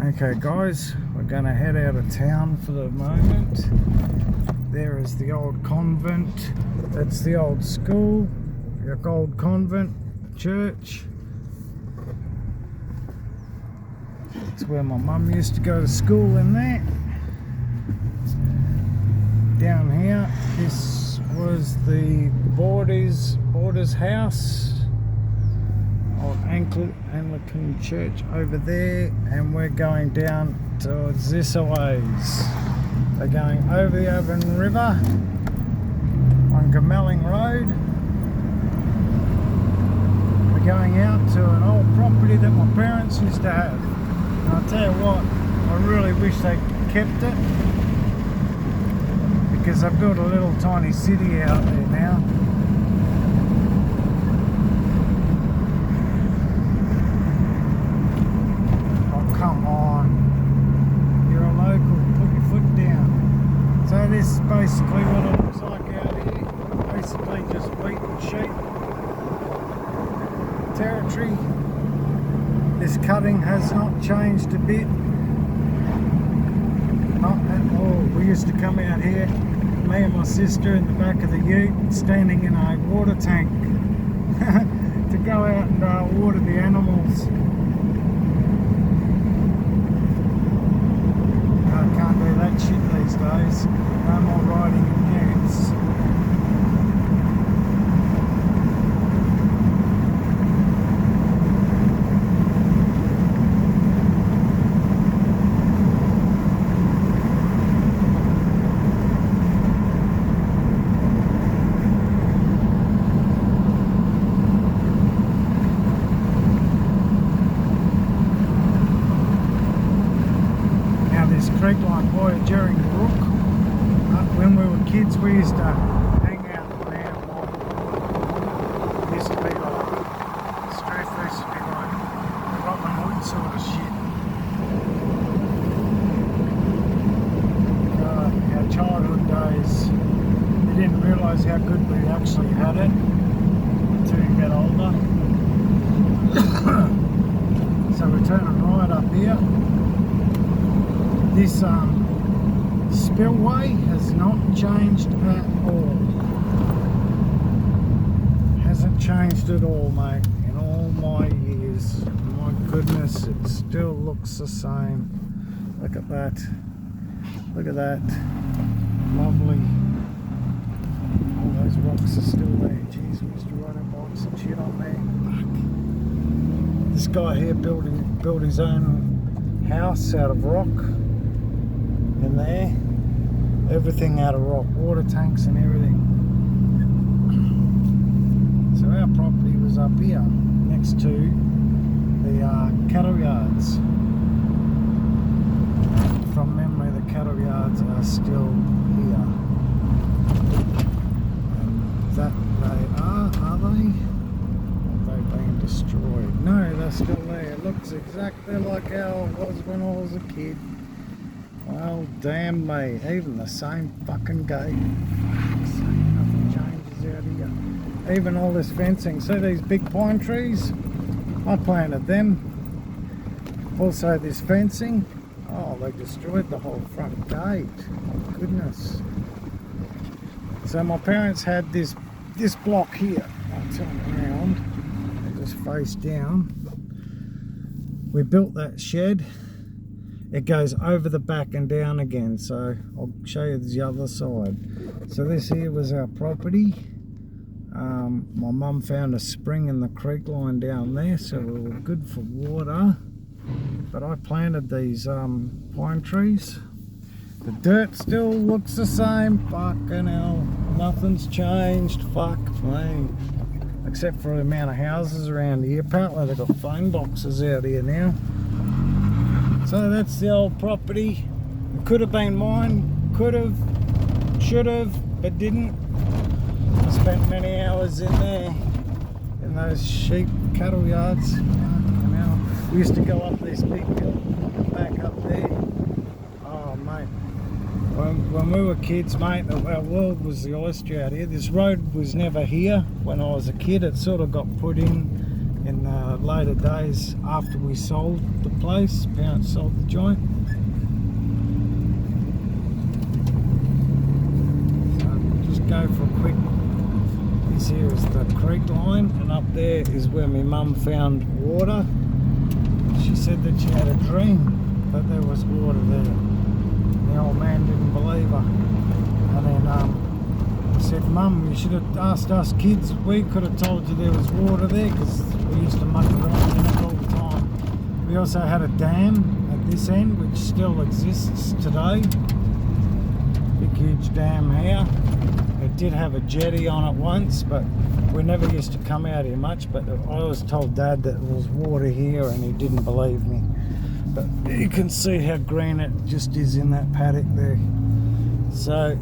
Okay guys, we're going to head out of town for the moment. There is the old convent. That's the old school, the old convent church. It's where my mum used to go to school in there. Down here, this was the boarder's house. Old Anglican church over there, and we're going down towards this ways. We're going over the Avon River on Gamelling Road. We're going out to an old property that my parents used to have. And I'll tell you what, I really wish they kept it, because I've built a little tiny city out there now. This is basically what it looks like out here. Basically just wheat and sheep territory. This cutting has not changed a bit. Not at all. We used to come out here, me and my sister in the back of the ute, standing in a water tank to go out and water the animals. I can't do that shit these days. No more riding in utes. Now this creek line boy during the brook. When we were kids, we used to hang out there. It used to be like, street food used to be like Robin Hood sort of shit. Our childhood days, we didn't realise how good we actually had it until you get older. So we're turning right up here. This spillway has not changed at all. Hasn't changed at all, mate, in all my years. My goodness, it still looks the same. Look at that. Look at that. Lovely. All those rocks are still there. Jeez, we used to ride our bikes and shit on there. Fuck. This guy here built his own house out of rock in there. Everything out of rock, water tanks and everything. So our property was up here, next to the cattle yards. From memory, the cattle yards are still here. And that they are they? Or they've been destroyed? No, they're still there. It looks exactly like how it was when I was a kid. Well, damn me, even the same fucking gate. Nothing changes out here. Even all this fencing. See these big pine trees? I planted them. Also this fencing. Oh, they destroyed the whole front gate. Oh, goodness. So my parents had this block here. I'll turn around and just face down. We built that shed. It goes over the back and down again, so I'll show you the other side. So this here was our property. My mum found a spring in the creek line down there, so we were good for water. But I planted these pine trees. The dirt still looks the same. Fucking hell, nothing's changed. Fuck me. Except for the amount of houses around here. Apparently they've got phone boxes out here now. So that's the old property. It could have been mine, could have, should have, but didn't. I spent many hours in there, in those sheep cattle yards. We used to go up this big hill, back up there. Oh mate, when we were kids, mate, our world was the oyster out here. This road was never here when I was a kid. It sort of got put in the later days after we sold the place. Parents sold the joint. So we'll just go for a quick. This here is the creek line, and up there is where my mum found water. She said that she had a dream that there was water there. The old man didn't believe her, and then I said, Mum, you should have asked us kids. We could have told you there was water there, because we used to muck around in it all the time. We also had a dam at this end which still exists today. Big huge dam here. It did have a jetty on it once, but we never used to come out here much. But I always told Dad that there was water here, and he didn't believe me. But you can see how green it just is in that paddock there. So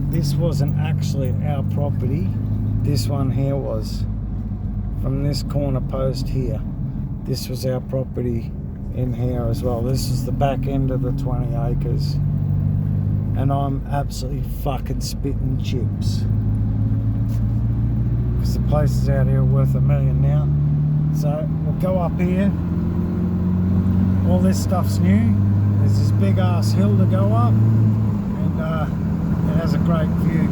this wasn't actually our property. This one here was. From this corner post here, this was our property in here as well. This is the back end of the 20 acres. And I'm absolutely fucking spitting chips, because the places out here are worth $1 million now. So we'll go up here. All this stuff's new. There's this big ass hill to go up, and it has a great view.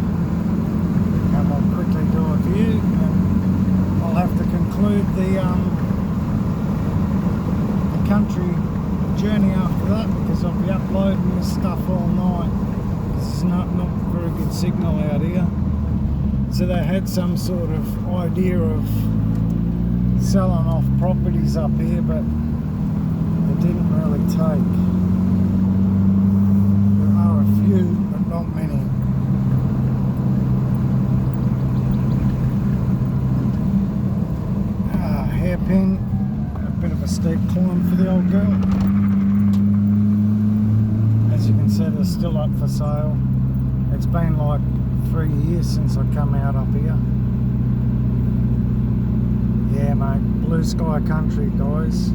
And we'll quickly do a view, and I'll have to conclude the country journey after that, because I'll be uploading this stuff all night. There's not very good signal out here. So they had some sort of idea of selling off properties up here, but it didn't really take. There are a few, but not many. Hairpin, a bit of a steep climb for the old girl. As you can see, they're still up for sale. It's been like 3 years since I come out up here. Yeah, mate, blue sky country, guys.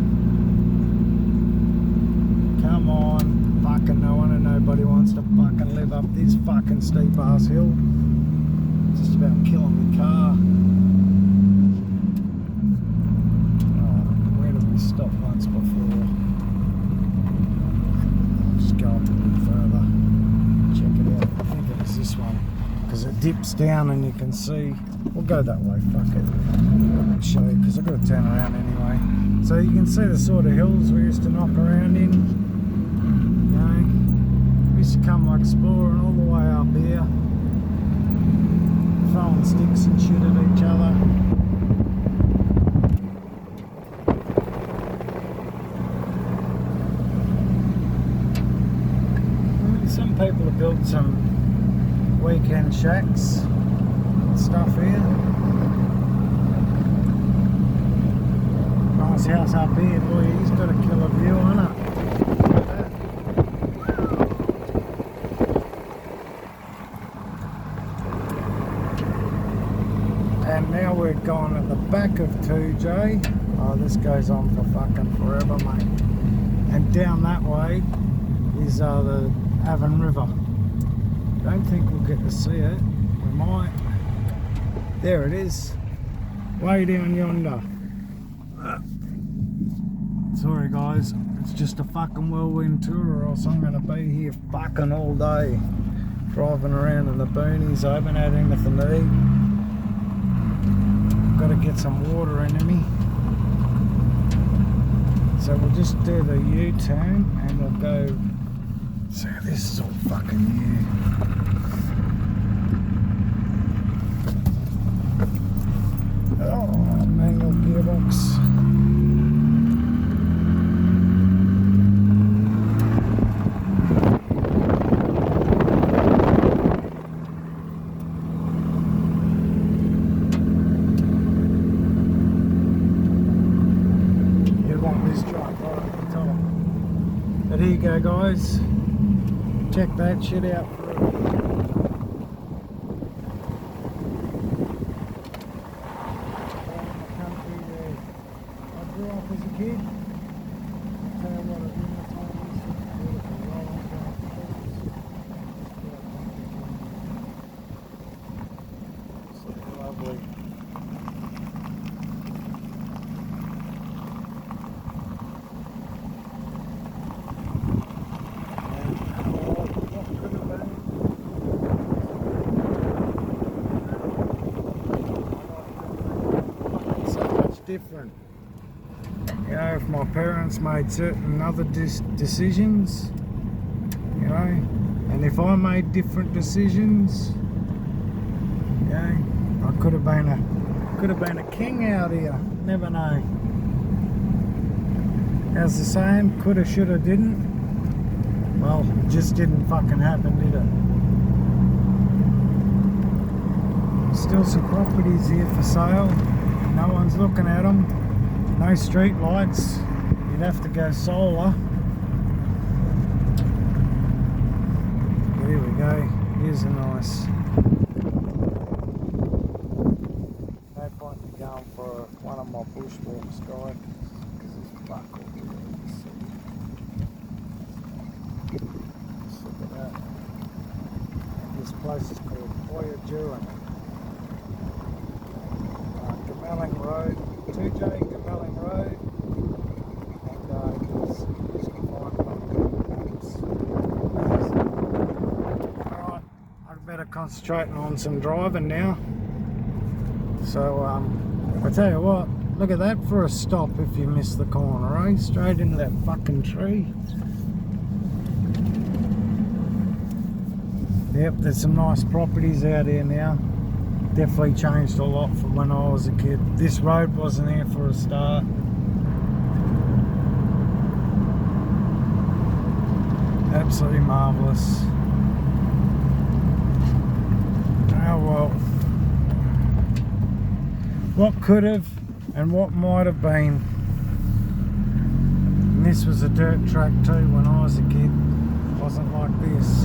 Come on, fucking no one and nobody wants to fucking live up this fucking steep ass hill. Just about killing the car. Stopped once before. I'll just go up a bit further, check it out. I think it was this one, because it dips down and you can see. We'll go that way, fuck it. I'll show you, because I've got to turn around anyway. So you can see the sort of hills we used to knock around in. You know, we used to come like exploring all the way up here, throwing sticks and shit at each other. Some people have built some weekend shacks and stuff here. Nice house up here, boy. He's got a killer view on it. And now we're going at the back of 2J. Oh, this goes on for fucking forever, mate. And down that way is the Avon River. Don't think we'll get to see it. We might. There it is. Way down yonder. Sorry guys, it's just a fucking whirlwind tour, or else I'm going to be here fucking all day. Driving around in the boonies. I haven't had anything to eat. Got to get some water into me. So we'll just do the U-turn and we'll go. So this is all fucking new. Oh, manual gearbox. You want this truck right at the top. But here you go, guys. Check that shit out for it. Country there. I grew up as a kid. I'll tell you what, I did my time. This is beautiful. Rolling down the hills. So lovely. different. You know, if my parents made certain other decisions, you know, and if I made different decisions, you know, I could have been a king out here. Never know. How's the saying? Coulda, shoulda, didn't. Well, it just didn't fucking happen, did it? Still some properties here for sale. No one's looking at them. No street lights. You'd have to go solar. Here we go. Here's a nice. No point in going for one of my bushwalks, guys, because it's fuck all here in the city. Just look at that. This place is called Boyajuan. Gamelling Road, 2J Gamelling Road, and you can find it on Google Maps. Alright, I better concentrate on some driving now. So, I tell you what, look at that for a stop if you miss the corner, eh? Straight into that fucking tree. Yep, there's some nice properties out here now. Definitely changed a lot from when I was a kid. This road wasn't here for a start. Absolutely marvellous. Oh well. What could have and what might have been. And this was a dirt track too when I was a kid. It wasn't like this.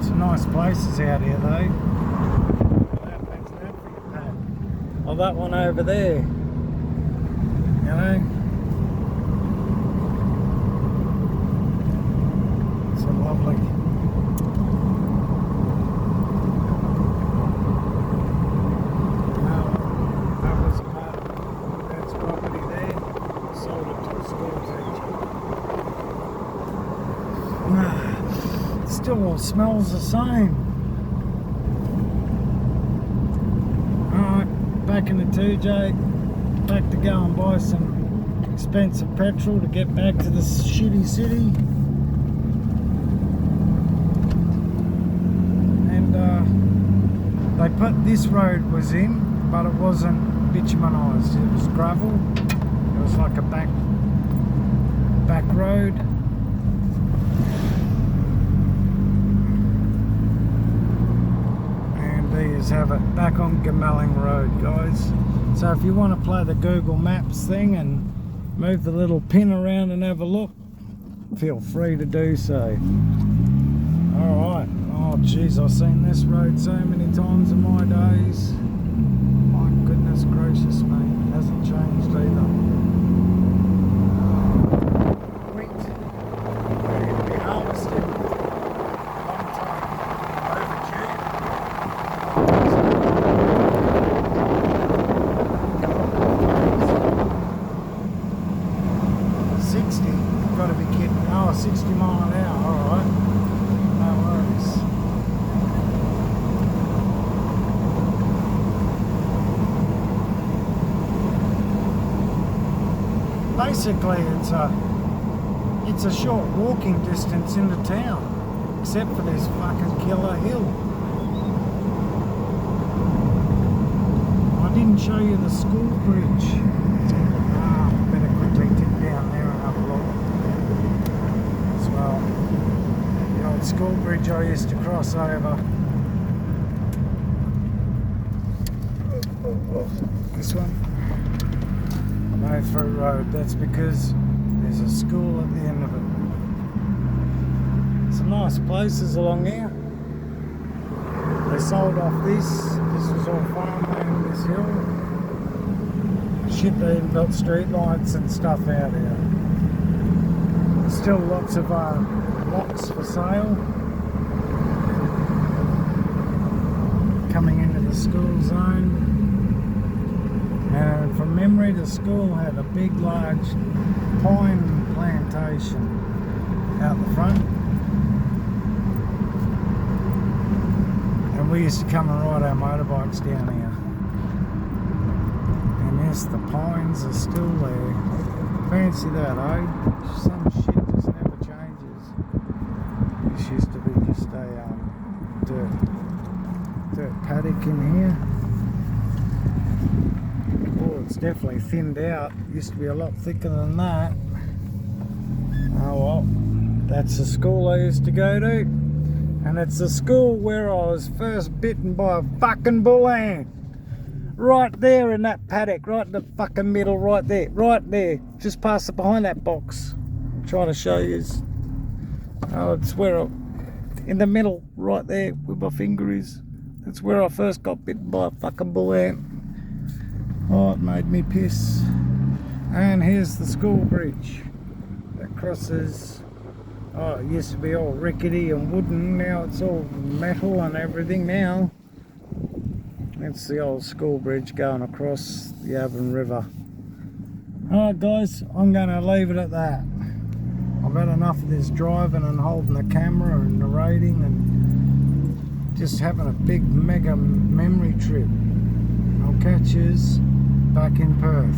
Some nice places out here though. That's that for your pad. Oh, that one over there. You know? It's a lovely. That was a part of Dad's property there. Sold it to a school teacher. Still all smells the same. Alright, back in the 2J, back to go and buy some expensive petrol to get back to this shitty city. And they put this road was in, but it wasn't bitumenized, it was gravel. It was like a back road. Have it back on Gamelling Road, guys. So if you want to play the Google Maps thing and move the little pin around and have a look, feel free to do so. Alright. Oh jeez, I've seen this road so many times in my days. My goodness gracious, mate. It hasn't changed either. Wheat. Ready to be harvested. Long time overdue. 60, you've got to be kidding. Oh, 60 mile an hour, alright. No worries. Basically, it's a short walking distance into town, except for this fucking killer hill. I didn't show you the school bridge. Better quickly dip down there and have a look as well. The old school bridge I used to cross over. This one. No through road. That's because there's a school at the end of it. Some nice places along here. They sold off this. This was all farmland, this hill. Shit, they even built street lights and stuff out here. There's still lots of lots for sale. Coming into the school zone. And from memory, the school had a big, large pine plantation out the front. And we used to come and ride our motorbikes down here. Yes, the pines are still there. Fancy that, eh? Some shit just never changes. This used to be just a dirt paddock in here. Oh, it's definitely thinned out. Used to be a lot thicker than that. Oh well, that's the school I used to go to. And it's the school where I was first bitten by a fucking bull ant. Right there in that paddock, right in the fucking middle, right there, just past it behind that box. I'm trying to show you. Oh, it's where in the middle, right there, where my finger is. That's where I first got bitten by a fucking bull ant. Oh, it made me piss. And here's the school bridge that crosses. Oh, it used to be all rickety and wooden. Now it's all metal and everything now. It's the old school bridge going across the Avon River. Alright guys, I'm going to leave it at that. I've had enough of this driving and holding the camera and narrating and just having a big mega memory trip. I'll catch yous back in Perth.